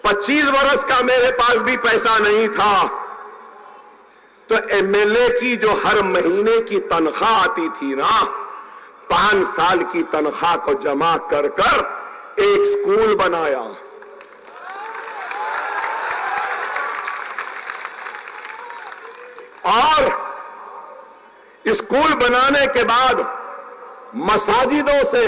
25 वर्ष का मेरे पास भी पैसा नहीं था, तो एमएलए की जो हर महीने की तनख्वाह आती थी ना, 5 साल की तनख्वाह को जमा कर कर एक स्कूल बनाया। और स्कूल बनाने के बाद मसाजिदों से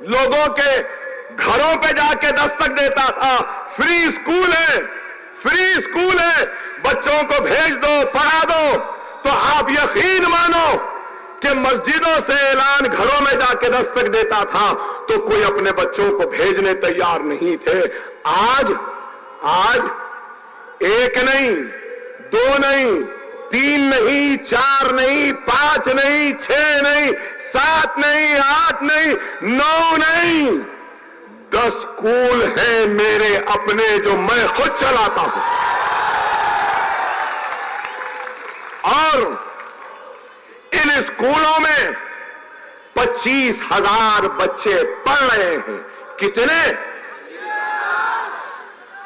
लोगों के घरों पे जाके दस्तक देता था, फ्री स्कूल है, फ्री स्कूल है, बच्चों को भेज दो, पढ़ा दो। तो आप यकीन मानो कि मस्जिदों से ऐलान घरों में जाके दस्तक देता था तो कोई अपने बच्चों को भेजने तैयार नहीं थे। आज 1 नहीं, 2 नहीं, 3 नहीं, 4 नहीं, 5 नहीं, 6 नहीं, 7 नहीं, 8 नहीं, 9 नहीं, 10 स्कूल हैं मेरे अपने जो मैं खुद चलाता हूं। और इन स्कूलों में 25,000 बच्चे पढ़ रहे हैं। कितने?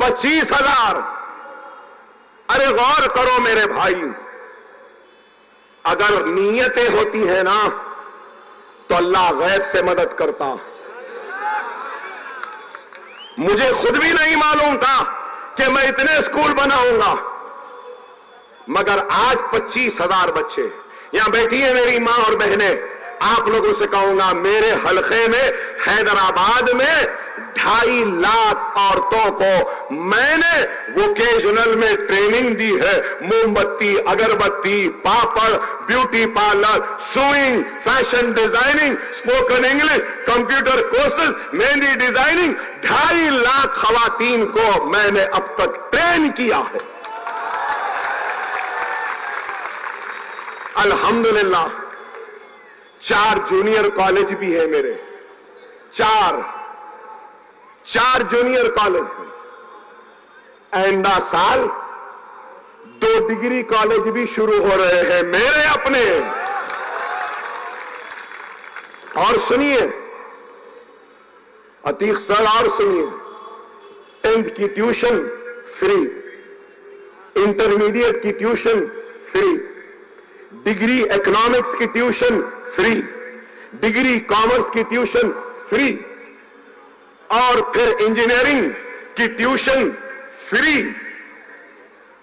25,000। अरे गौर करो मेरे भाई, अगर नीयतें होती हैं ना तो अल्लाह गैब से मदद करता। मुझे खुद भी नहीं मालूम था कि मैं इतने स्कूल बनाऊंगा, मगर आज 25,000 बच्चे। यहां बैठी है मेरी मां और बहनें, आप लोगों से कहूंगा, मेरे हलके में हैदराबाद में 2.5 लाख औरतों को मैंने वोकेशनल में ट्रेनिंग दी है। मोमबत्ती, अगरबत्ती, papad, beauty parlour, sewing, fashion designing, spoken English, computer courses, mehndi designing, 2.5 lakh खवातीन को मैंने अब तक ट्रेन किया है। अल्हम्दुलिल्लाह। 4 जूनियर कॉलेज भी है मेरे, 4 जूनियर कॉलेज हैं। आइंदा साल 2 डिग्री कॉलेज भी शुरू हो रहे हैं मेरे अपने। और सुनिए अतीक सर, और सुनिए, 10th की ट्यूशन फ्री, इंटरमीडिएट की ट्यूशन फ्री, डिग्री इकोनॉमिक्स की ट्यूशन फ्री, डिग्री कॉमर्स की ट्यूशन फ्री, और फिर इंजीनियरिंग की ट्यूशन फ्री,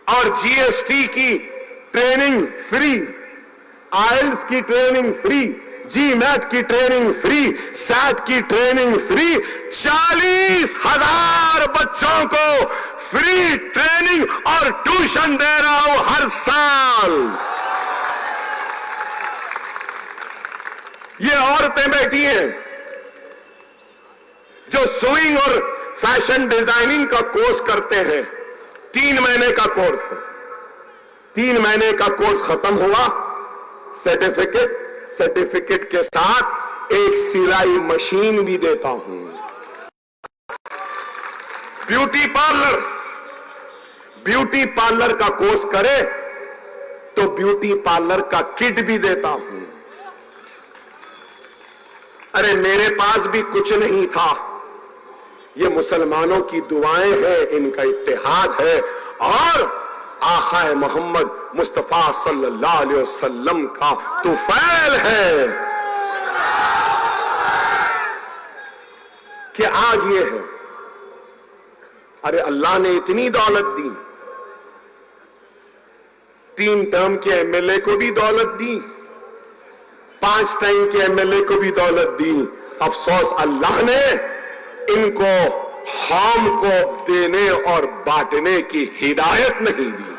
और जीएसटी की ट्रेनिंग फ्री, आइल्स की ट्रेनिंग फ्री, जीमैट की ट्रेनिंग फ्री, सैट की ट्रेनिंग फ्री। 40,000 बच्चों को फ्री ट्रेनिंग और ट्यूशन दे रहा हूं हर साल। ये औरतें बैठी हैं जो सुइंग और फैशन डिजाइनिंग का कोर्स करते हैं। 3 महीने का कोर्स है, 3 महीने का कोर्स खत्म हुआ, सर्टिफिकेट के साथ एक सिलाई मशीन भी देता हूं। ब्यूटी पार्लर का कोर्स करे तो ब्यूटी पार्लर का किट भी देता हूं। अरे मेरे पास भी कुछ नहीं था, ये मुसलमानों की दुआएं हैं, इनका इत्तेहाद है, और आका मोहम्मद मुस्तफा सल्लल्लाहु अलैहि वसल्लम का तुफैल है कि आज ये है। अरे अल्लाह ने इतनी दौलत दी, 3 टर्म के एमएलए को भी दौलत दी, 5 टाइम के एमएलए को भी दौलत दी। अफसोस अल्लाह ने इनको हम को देने और बांटने की हिदायत नहीं दी।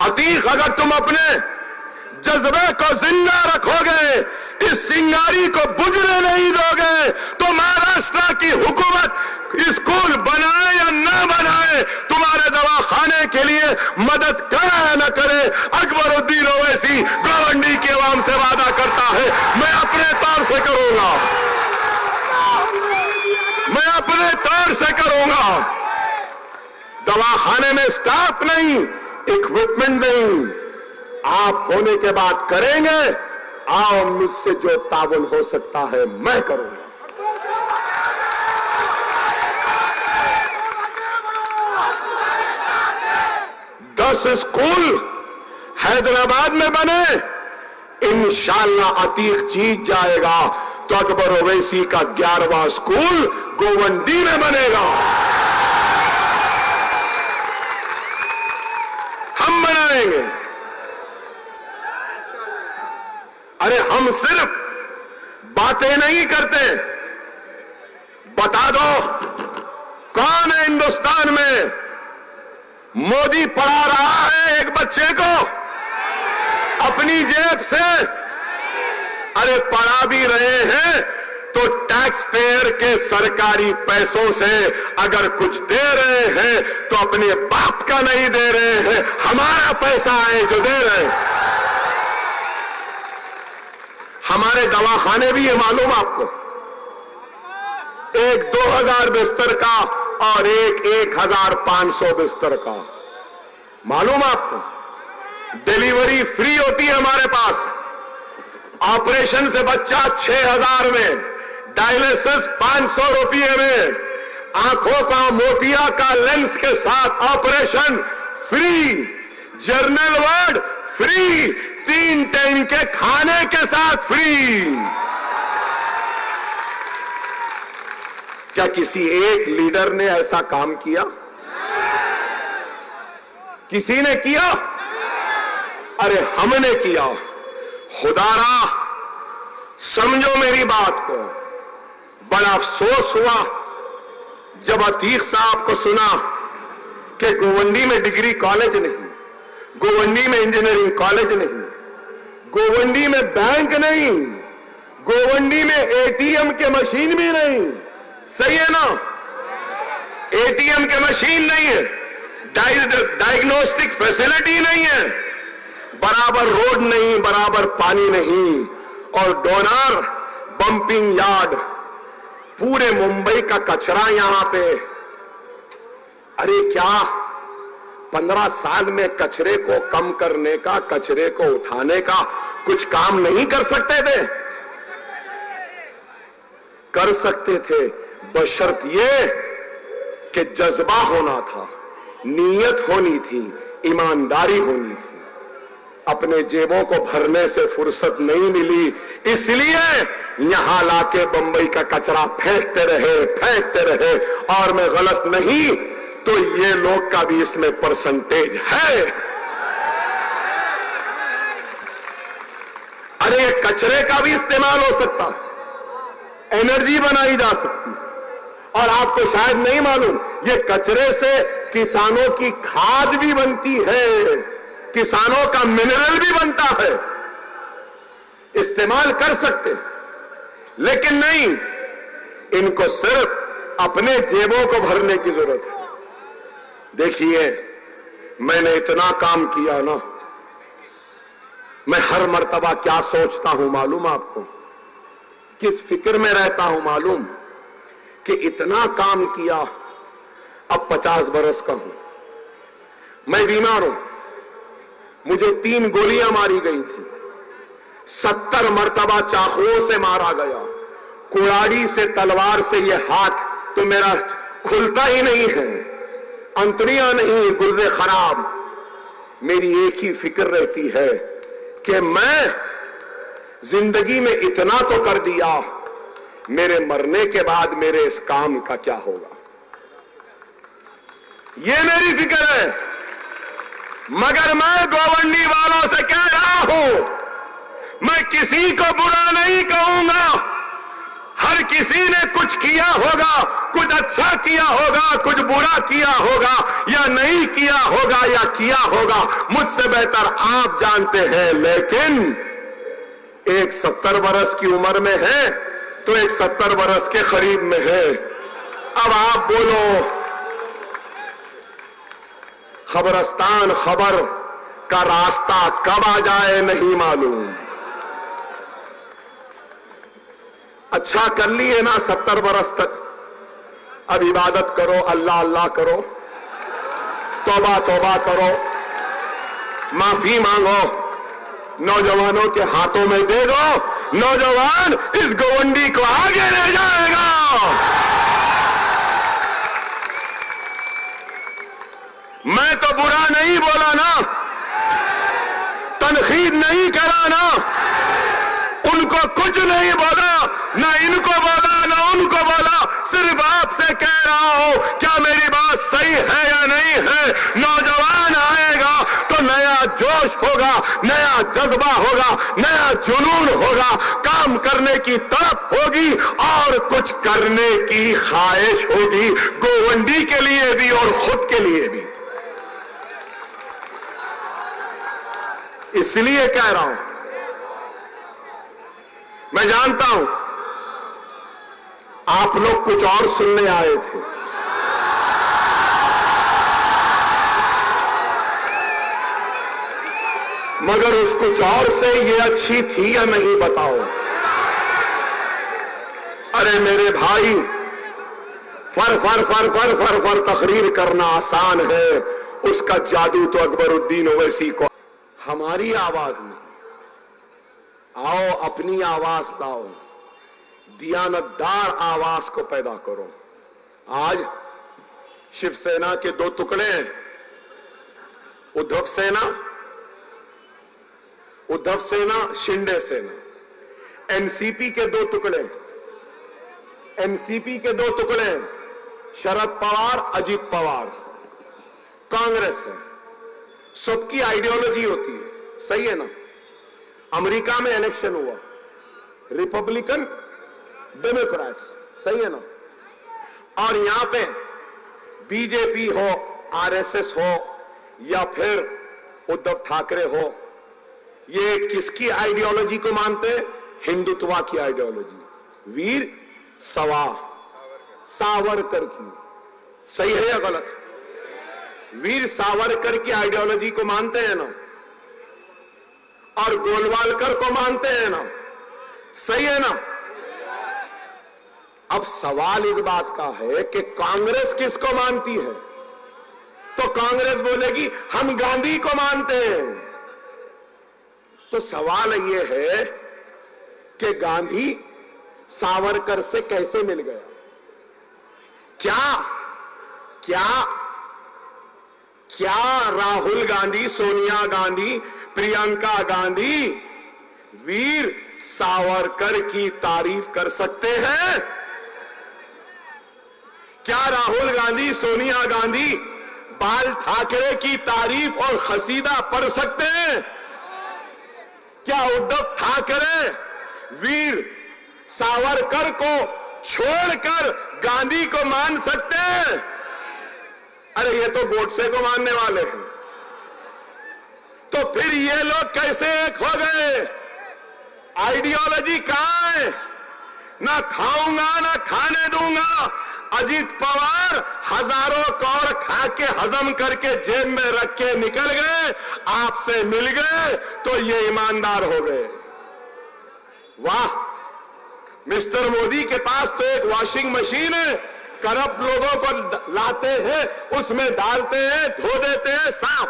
अतीक, अगर तुम अपने जज्बे को जिंदा रखोगे, इस चिंगारी को बुझने नहीं दोगे, तो महाराष्ट्र की हुकूमत स्कूल बनाए या न बनाए, तुम्हारे दवाखाने के लिए मदद करे या न करे, अकबरुद्दीन ओवैसी गवंडी के अवाम से वादा करता है, मैं अपने तौर से करूंगा, मैं अपने तौर से करूंगा। दवाखाने में स्टाफ नहीं, इक्विपमेंट नहीं, आप होने के बाद करेंगे। आओ, मुझसे जो ताउन हो सकता है मैं करूंगा। 10 स्कूल हैदराबाद में बने, इंशाअल्लाह अतीक जीत जाएगा तो अकबर ओवैसी का 11वां स्कूल गोवंडी में बनेगा। हम बनाएंगे। अरे हम सिर्फ बातें नहीं करते, बता दो कौन है हिंदुस्तान में मोदी पढ़ा रहा है एक बच्चे को अपनी जेब से? अरे पढ़ा भी रहे हैं तो टैक्स पेयर के सरकारी पैसों से। अगर कुछ दे रहे हैं तो अपने बाप का नहीं दे रहे हैं, हमारा पैसा है जो दे रहे हैं। हमारे दवाखाने भी ये मालूम आपको, एक 2000 बिस्तर का और एक 1500 बिस्तर का, मालूम आपको? डिलीवरी फ्री होती है हमारे पास, ऑपरेशन से बच्चा 6000 में, डायलिसिस 500 रुपये में, आंखों का मोतिया का लेंस के साथ operation free, general ward free, 3 time के खाने के साथ फ्री। क्या किसी एक लीडर ने ऐसा काम किया? किसी ने किया? अरे हमने किया। खुदारा समझो मेरी बात को। बड़ा अफसोस हुआ जब अतीक साहब को सुना कि गोवंडी में डिग्री कॉलेज नहीं, गोवंडी में इंजीनियरिंग कॉलेज नहीं, गोवंडी में बैंक नहीं, गोवंडी में एटीएम के मशीन भी नहीं। सही है ना? एटीएम के मशीन नहीं है, डायग्नोस्टिक फैसिलिटी नहीं है, बराबर रोड नहीं, बराबर पानी नहीं, और डोनर पंपिंग यार्ड, पूरे मुंबई का कचरा यहां पे। अरे क्या 15 साल में कचरे को कम करने का, कचरे को उठाने का कुछ काम नहीं कर सकते थे? कर सकते थे, बशर्त ये कि जज्बा होना था, नीयत होनी थी, ईमानदारी होनी थी। अपने जेबों को भरने से फुर्सत नहीं मिली, इसलिए यहां लाके बंबई का कचरा फेंकते रहे। और मैं गलत नहीं तो ये लोग का भी इसमें परसेंटेज है। अरे ये कचरे का भी इस्तेमाल हो सकता है, एनर्जी बनाई जा सकती है। और आपको शायद नहीं मालूम, ये कचरे से किसानों की खाद भी बनती है, किसानों का मिनरल भी बनता है। इस्तेमाल कर सकते, लेकिन नहीं, इनको सिर्फ अपने जेबों को भरने की जरूरत है। देखिए, मैंने इतना काम किया ना, मैं हर मर्तबा क्या सोचता हूं मालूम आपको? किस फिक्र में रहता हूं मालूम? कि इतना काम किया, अब 50 बरस का हूं, मैं बीमार हूं, मुझे 3 गोलियां मारी गई थी, 70 मर्तबा चाकुओं से मारा गया, कुड़ाड़ी से, तलवार से ये हाथ तो मेरा खुलता ही नहीं है, अंतड़ियां नहीं, गुर्दे खराब। मेरी एक ही फिक्र रहती है कि मैं जिंदगी में इतना तो कर दिया, मेरे मरने के बाद मेरे इस काम का क्या होगा? ये मेरी फिक्र है। मगर मैं गोवंडी वालों से कह रहा हूं, मैं किसी को बुरा नहीं कहूंगा। हर किसी ने कुछ किया होगा, कुछ अच्छा किया होगा, कुछ बुरा किया होगा, या नहीं किया होगा या किया होगा, मुझसे बेहतर आप जानते हैं। लेकिन एक 70 बरस की उम्र में है तो एक 70 बरस के करीब में है। अब आप बोलो, खबरस्तान खबर का रास्ता कब आ जाए नहीं मालूम। अच्छा कर लिए ना 70 बरस तक, अब इबादत करो, अल्लाह अल्लाह करो, तौबा तौबा करो, माफी मांगो, नौजवानों के हाथों में दे दो, नौजवान इस गोवंडी को आगे ले जाएगा। मैं तो बुरा नहीं नहीं बोला ना, तनकीद नहीं करा ना, उनको कुछ नहीं बोला, ना इनको बोला ना उनको बोला, सिर्फ आपसे कह रहा हूं, क्या मेरी बात सही है या नहीं है? नौजवान आएगा तो नया जोश होगा, नया जज्बा होगा, नया जुनून होगा, काम करने की तड़प होगी और कुछ करने की ख्वाहिश होगी, गोवंडी के लिए भी और खुद के लिए भी। इसलिए कह रहा हूं, मैं जानता हूं आप लोग कुछ और सुनने आए थे, मगर उस कुछ और से ये अच्छी थी या नहीं बताओ। अरे मेरे भाई, फर फर फर फर फर फर तकरीर करना आसान है, उसका जादू तो अकबरुद्दीन ओवैसी को। हमारी आवाज नहीं, आओ अपनी आवाज लाओ, दियानतदार आवाज को पैदा करो। आज शिवसेना के दो टुकड़े हैं, उद्धव सेना, शिंदे सेना। एनसीपी के दो टुकड़े, शरद पवार, अजित पवार। कांग्रेस है, सबकी आइडियोलॉजी होती है, सही है ना? अमेरिका में इलेक्शन हुआ, रिपब्लिकन डेमोक्रेट्स, सही है ना? और यहां पे बीजेपी हो, आरएसएस हो या फिर उद्धव ठाकरे हो, ये किसकी आइडियोलॉजी को मानते हैं? हिंदुत्व की आइडियोलॉजी, वीर सावरकर की। सही है या गलत? वीर सावरकर की आइडियोलॉजी को मानते हैं ना, और गोलवालकर को मानते हैं ना, सही है ना? अब सवाल इस बात का है कि कांग्रेस किसको मानती है? तो कांग्रेस बोलेगी हम गांधी को मानते हैं। तो सवाल यह है कि गांधी सावरकर से कैसे मिल गया? क्या राहुल गांधी, सोनिया गांधी, प्रियंका गांधी वीर सावरकर की तारीफ कर सकते हैं? क्या राहुल गांधी, सोनिया गांधी बाल ठाकरे की तारीफ और खसीदा पढ़ सकते हैं? क्या उद्धव ठाकरे वीर सावरकर को छोड़कर गांधी को मान सकते हैं? अरे ये तो गोडसे को मानने वाले हैं। तो फिर ये लोग कैसे एक हो गए? आइडियोलॉजी कहां है? ना खाऊंगा ना खाने दूंगा। अजीत पवार हजारों कौड़ खा के हजम करके जेब में रख के निकल गए, आपसे मिल गए तो ये ईमानदार हो गए। वाह, मिस्टर मोदी के पास तो एक वॉशिंग मशीन है, करप्ट लोगों को लाते हैं, उसमें डालते हैं, धो देते हैं, साफ।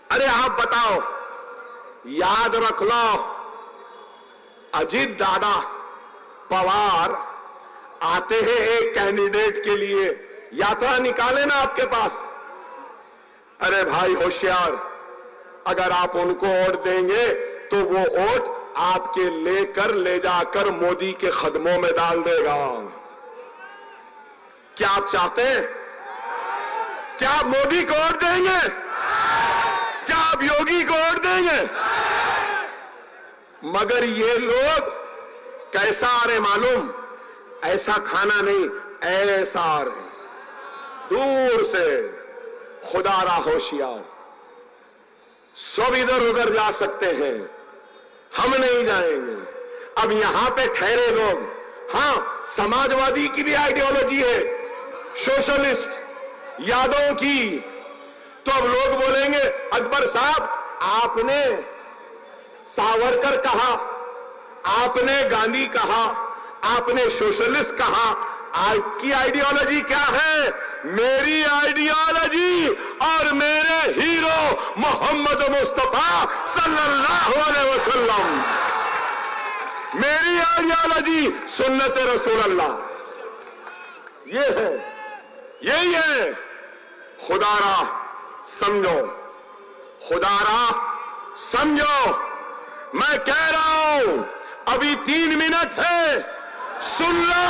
अरे आप बताओ, याद रख लो, अजीत दादा पवार आते हैं एक कैंडिडेट के लिए, यात्रा निकाले ना आपके पास। अरे भाई होशियार, अगर आप उनको वोट देंगे तो वो वोट आपके लेकर ले जाकर मोदी के कदमों में डाल देगा। क्या आप चाहते हैं? क्या आप मोदी को वोट देंगे? क्या आप योगी को वोट देंगे? मगर ये लोग कैसा आ रहे मालूम? ऐसा खाना नहीं, ऐसा आ रहे, दूर से। खुदारा होशियार, सब इधर उधर जा सकते हैं, हम नहीं जाएंगे। अब यहां पे ठहरे लोग, हां समाजवादी की भी आइडियोलॉजी है, सोशलिस्ट यादव की। तो अब लोग बोलेंगे अकबर साहब आपने सावरकर कहा, आपने गांधी कहा, आपने सोशलिस्ट कहा, आपकी आइडियोलॉजी क्या है? मेरी आइडियोलॉजी और मेरे हीरो मोहम्मद मुस्तफा सल्लल्लाहु अलैहि वसल्लम, मेरी आइडियोलॉजी सुन्नत रसूल अल्लाह, ये है, यही है। खुदारा समझो, खुदारा समझो, मैं कह रहा हूं अभी 3 मिनट है, सुन लो,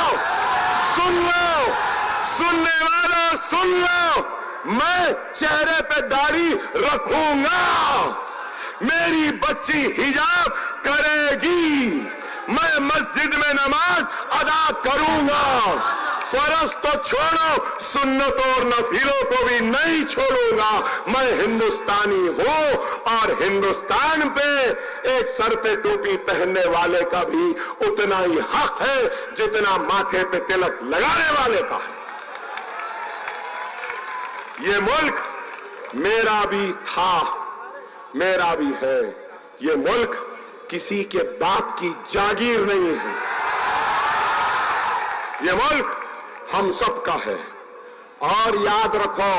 सुन लो, सुनने वालों सुन लो, मैं चेहरे पे दाढ़ी रखूंगा, मेरी बच्ची हिजाब करेगी, मैं मस्जिद में नमाज अदा करूंगा, फर्ज तो छोड़ो सुन्नत और नफिलों को भी नहीं छोड़ूंगा। मैं हिंदुस्तानी हूं और हिंदुस्तान पे एक सर पे टोपी पहनने वाले का भी उतना ही हक है जितना माथे पे तिलक लगाने वाले का है। ये मुल्क मेरा भी था, मेरा भी है, ये मुल्क किसी के बाप की जागीर नहीं है, ये मुल्क हम सब का है। और याद रखो,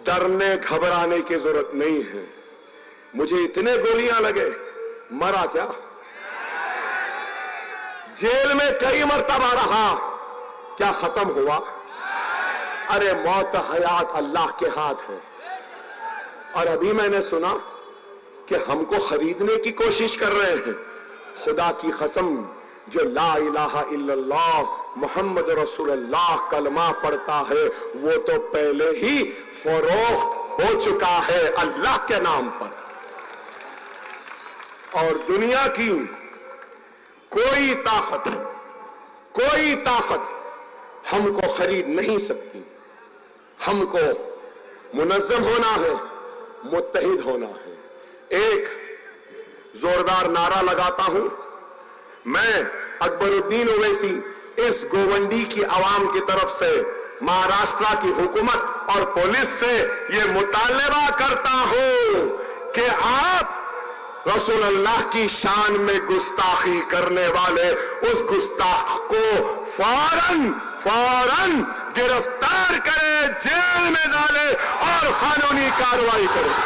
डरने घबराने की जरूरत नहीं है। मुझे इतने गोलियां लगे, मरा क्या? जेल में कई मर्तबा रहा, क्या खत्म हुआ? अरे मौत हयात अल्लाह के हाथ है। और अभी मैंने सुना कि हमको खरीदने की कोशिश कर रहे हैं। खुदा की कसम, जो ला इलाहा इल्लल्लाह मोहम्मद रसूलुल्लाह कलमा पढ़ता है वो तो पहले ही फरोख्त हो चुका है अल्लाह के नाम पर। और दुनिया की कोई ताकत हमको खरीद नहीं सकती। हमको मुनज़्ज़म होना है, मुत्तहिद होना है। एक जोरदार नारा लगाता हूं मैं, अकबरुद्दीन ओवैसी, इस गोवंडी की आवाम की तरफ से महाराष्ट्र की हुकूमत और पुलिस से यह मुतालबा करता हूं कि आप रसूलुल्लाह की शान में गुस्ताखी करने वाले उस गुस्ताख को फौरन गिरफ्तार करें, जेल में डालें और कानूनी कार्रवाई करें।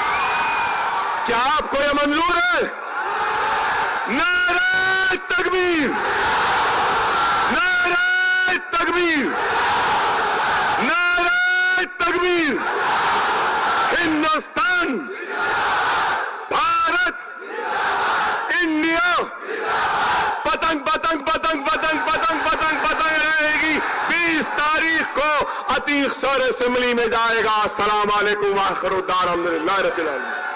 क्या आपको यह मंजूर है? नारे तकबीर, नारे तकबीर, नारे तकबीर। हिंदुस्तान, भारत, इंडिया, पतंग पतंग पतंग पतंग पतंग पतंग पतंग रहेगी। 20 तारीख को अतीक सर असेंबली में जाएगा। अस्सलाम वालेकुम व आखिरुद्दार अल्हम्दुलिल्लाह रब्बिल आलमीन।